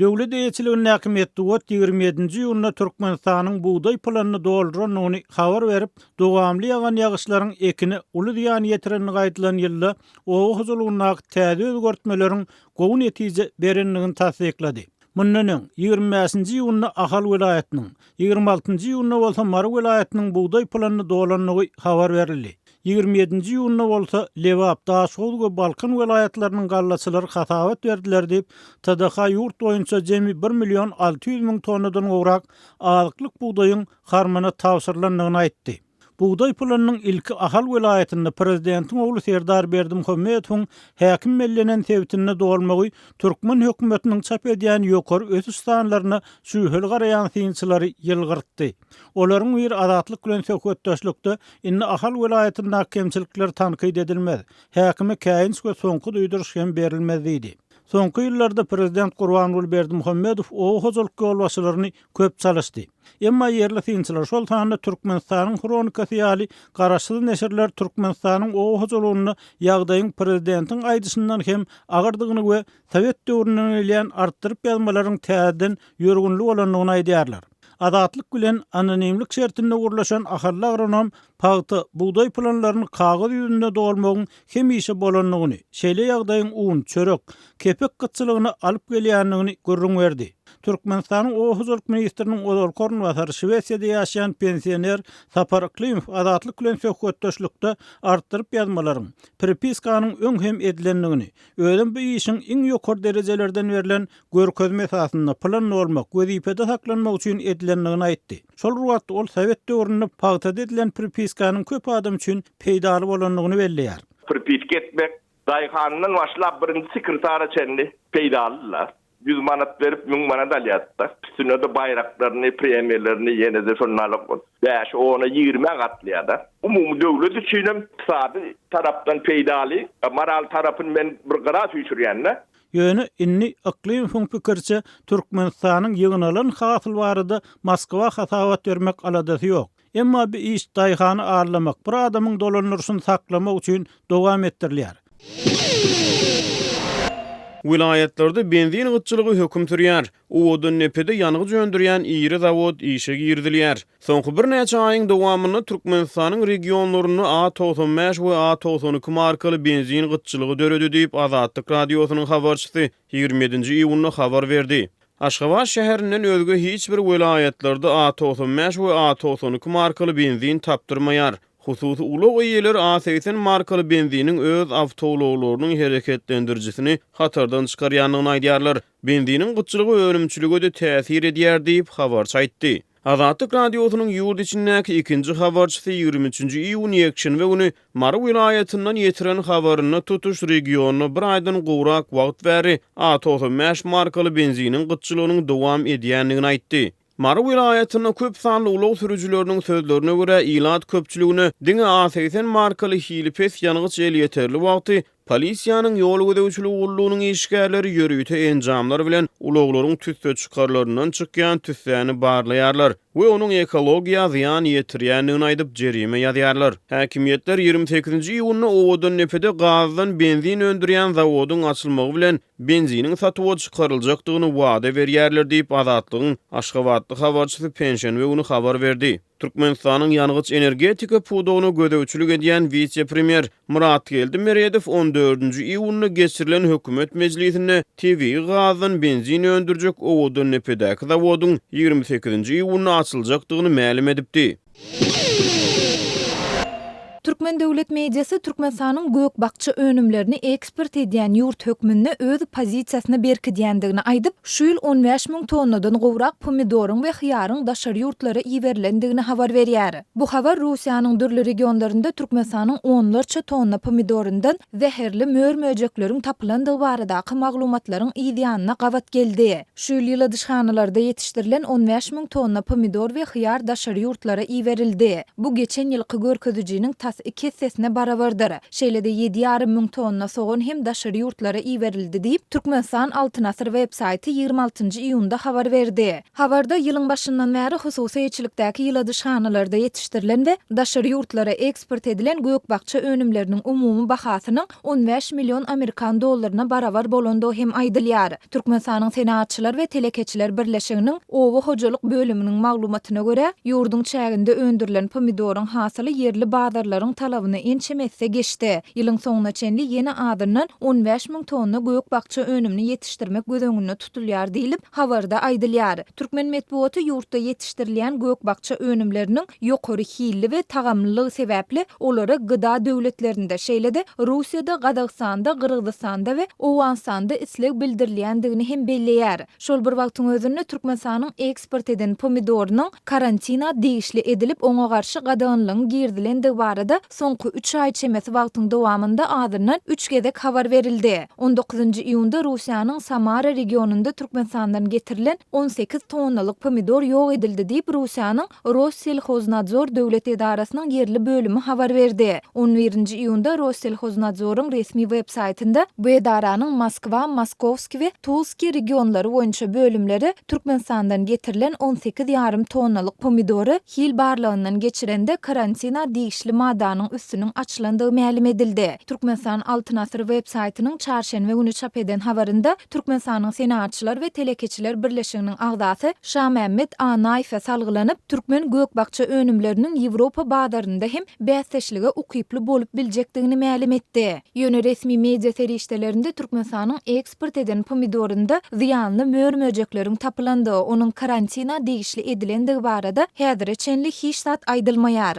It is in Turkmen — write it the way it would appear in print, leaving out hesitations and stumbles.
Döwlet eýetçiliginiň häkimetli wagt 27-nji ýylda Türkmenistanyň buğday planyny dolduran ony habar berip, dowamly ýagan ýagyşlaryň ekini uly ýany ýetirenini gaýdylan ýylda owa huzurlygyna täze özgertmeleriň gowy netije berenligini tasdiklady. Mundan 25-nji ýylda Ahal vilayatynyň, 26-njy ýylda bolsa Mara vilayatynyň buğday planyny dolanlygy habar berildi. 27-nji ýylda bolsa Lewap, Daşoğlu we Balkan vilayatlarynyň gallaçylary hatawat berdiler diýip TDH ýurt boýunça jemi 1 milyon 600 000 tonnadan gowrak azyklyk buğdaýyň harmana tawsyrlandygyny aýtdy. Buğday planynyň ilki Ahal vilayatynda prezidentiň ogly Serdar Berdimuhammedowyň häkim mellenen sebitine dolmagy Türkmen hökümetiniň çap edýän ýokary ötüş stanlaryna süýhel garaýan synçylary ýylgyrtdy. Olaryň bir azatlyk bilen söhbetdeşlikde inni Ahal vilayatynda kemçilikler tanqid edilmez. Häkime käýinç we soňky duýduruş hem berilmez diýdi. Soňky ýyllarda prezident Gurbanuly Berdimuhammedow o hozurlyk ýolbaşçylaryny köp çalyşdy. Emma yerli synçylar şol taýda Türkmenistanyň kronikasy ýaly garaşsyz neşirler Türkmenistanyň o hozurlygyny ýagdaýyň prezidentiň aýdyşyndan hem agyrdygyny we Sowet döwründen elän artdyryp ýazmalaryň täzeden ýörgünli bolanlygyny aýdýarlar. Azatlyk bilen anonimlik şertinde gurlaşan ahally agronom paýty buğday planlaryny kagaz ýüzünde dolmagyň hemişe bolanlygyny, şeýle ýagdaýyň un, çörek, kepek gytçylygyny alyp gelýändigini görüň berdi. Türkmenistanyň o huzurlyk ministriniň Odolkorn wasary Şwesiýada ýaşaýan pensioner Sapar Klimov azatlyk bilen söhbetdeşlikde artdyryp ýazmalaryň prepiskanyň öň hem edilendigini, öýdem bu işiň iň ýokary derejelerden berilen görkezme esasynda planly bolmak, wezipede saklanmak üçin edilendigini aýtdy. Şol wagtda ol Sowet döwründe paýta edilen prepiskanyň köp adam üçin peýdaly bolanlygyny belleýär. Prepiska etmek daýhanynyň başlap birinji sekretary çenli peýdalylar. 100 manat verip 1000 manat alýatdy. Üstüne de bayraklarını, premierlerini ýene-de şonlalyk 5 10 20 gatlaýady. Umumy döwlet üçin hem iqtisady tarapdan peýdaly, moral tarapyn men bir garap üçürýänler. Ýöne inni Aklimovň pikirçe Türkmenistanyň ýygnalan hasyl barada Moskwa hatawat bermek aladasy ýok. Emma bu iş daýhany arlamak, bir adamyň dolanýaryny saklamak üçin dowam etdirilýär. Vilayatlarda benzin gytçylygy hökm sürýär. Owdan nepede ýanygy jöndürýän iri zawod işe girdilýär. Soňky bir neçe aýyň dowamyny Türkmenistanyň regionlaryny A95 we A92 markaly benzin gytçylygy döredi diýip Azatlyk radiosynyň habarçysy 27-nji iýulda habar berdi. Aşgabat şäherinden özge hiç bir vilayatlarda A95 we A92 markaly benzin tapdyrmaýar. Hususy ulug ýeler A80 markaly benziniň öz awtologlarynyň hereketlendirjisini hatardan çykarýanlygyny aýdýarlar. Benziniň gytçylygy ölümçülüge de täsir edýär diýip habarçy aýtdy. Azatlyk radiosynyň ýurt içindäki ikinji habarçysy 23-nji iýun ýekşenbe güni Mara vilayatyndan ýetiren habaryny tutuş regionuny bir aýdan gowrak wagt bäri A95 markaly benziniň gytçylygynyň dowam edýänligini aýtdy. Mara vilayatyna köp sanly ulug sürüjüleriniň sözlerine görä ilat köpçüligine diňe A80 markaly hilipes ýanygyç el ýeterli wagty polisiýanyň ýol gödäwçiligi ullugynyň işgärleri ýörüýte enjamlar bilen uluglaryň tüsde çykarlaryndan çykýan tüsläni barlaýarlar we onuň ekologiýa ziýan ýetirýändigini aýdyp jerime ýazýarlar. Häkimetler 28-nji iýulda owadan nepede gazdan benzin öndürýän zawodyň açylmagy bilen benziniň satyp çykaryljakdygyny wada berýärler diýip Azatlygyň Aşgabatly habarçysy Penşenbe güni habar berdi. Türkmenistanyň ýanygyç energetika pudowyny gödäwçilik edýän vice-premier Murat Geldimereýew 14-nji iýulda geçirilen hökümet mejlisinde TV gazdan benzin öndürjek owadan nepedäki zawodyň 28-nji iýulda açyljakdygyny ma'lum edipdi. Türkmen döwlet mediasy Türkmenistanyň gök bakçy önümlerini eksport edýän ýurt hökmünde öz pozisiýasyny berkidýändigini aýdyp, şu ýyl 15 000 tonnadan gowrak pomidoryň we hyýaryň daşary ýurtlara iýerilendigini habar berýär. Bu habar Russiýanyň dürli regionlarynda Türkmenistanyň onlarça tonna pomidorundan zäherli mör-möjekleriň tapylandygy baradaky maglumatlaryň ýygyanyna gawat geldi. Şu ýyl ýyladyşhanalarda ýetişdirilen 15 000 tonna pomidor we hyýar daşary ýurtlara iýerildi. Bu geçen ýylky görkezijiniň hissesi 2 hissesine barabardyr. Şeýle-de 7,5 müň tonna soğan hem daşary ýurtlara iýerildi diýip Türkmenistan Altyn Asr websaýty 26-njy iýunda habar berdi. Habarda ýylyň başyndan bäri hususy eýçilikdäki ýyladyşhanalarda ýetişdirilen we daşary ýurtlara eksport edilen gökbakça önümlerinin umumy bahasynyň 15 milyon Amerikan dollaryna barabar bolandygy hem aýdylýar. Türkmenistanyň Senatçylar we Telekeçiler Birleşiginiň Owa hojalyk bölüminiň maglumatyna görä, ýurduň çäginde öndürilen pomidoryň hasyly yerli bazarlaryň talabyny ençemesse geçdi. Ýylyň soňuna çenli ýene adından 15 000 tonna gökbakça önümini ýetişdirmek gözeňinde tutulýar diýilip habarda aýdylýar. Türkmen medeniýeti ýurtda ýetişdirilýän gökbakça önümleriniň ýokary hilli we tagamlylygy sebäpli olary gyda döwletlerinde şeýle-de Russiýada, Gazagstanda, Gyrgyzstanda we Owganstanda isleg bildirilýändigini hem belleýär. Şol bir wagtyň özünde Türkmenistanyň eksport eden pomidorynyň karantina diýişli edilip oňa garşy gadaganylygyň girdilendigi barada soňky 3 aý çemesi wagtyň dowamında adından 3 gezek habar berildi. 19-njy iýunda Russiýanyň Samara regionunda Türkmenistandan getirilen 18 tonnalyk pomidor ýok edildi diýip Russiýanyň Rossельхознадзор döwlet edarasynyň yerli bölümi habar berdi. 11-nji iýunda Rossельхознадзоryň resmi websaýtynda bu edaranyň Moskwa, Moskovski we Tulski regionlary boýunça bölümleri Türkmenistandan getirilen 18,5 tonnalyk pomidory hil barlygyndan geçirende karantina diýişli maddanyň üstüniň açylandygy ma'lum edildi. Türkmenistan Altyn Asr websaýtynyň çarşenbe günü çap eden habarynda Türkmenistanyň Senatçylar we Telekeçiler Birleşiginiň agdasy Şahmehmet Anaýew salgylanyp Türkmen gökbakça önümleriniň Ýewropa bazarynda hem bäsleşligi ukyply bolup biljekdigini ma'lum etdi. Ýöne resmi media serişdelerinde Türkmenistanyň eksport eden pomidorynda ziýanly mörmöjekleriň tapylandygy, onuň karantina diýişli edilendigi barada häzirçe hiç zat aýdylmaýar.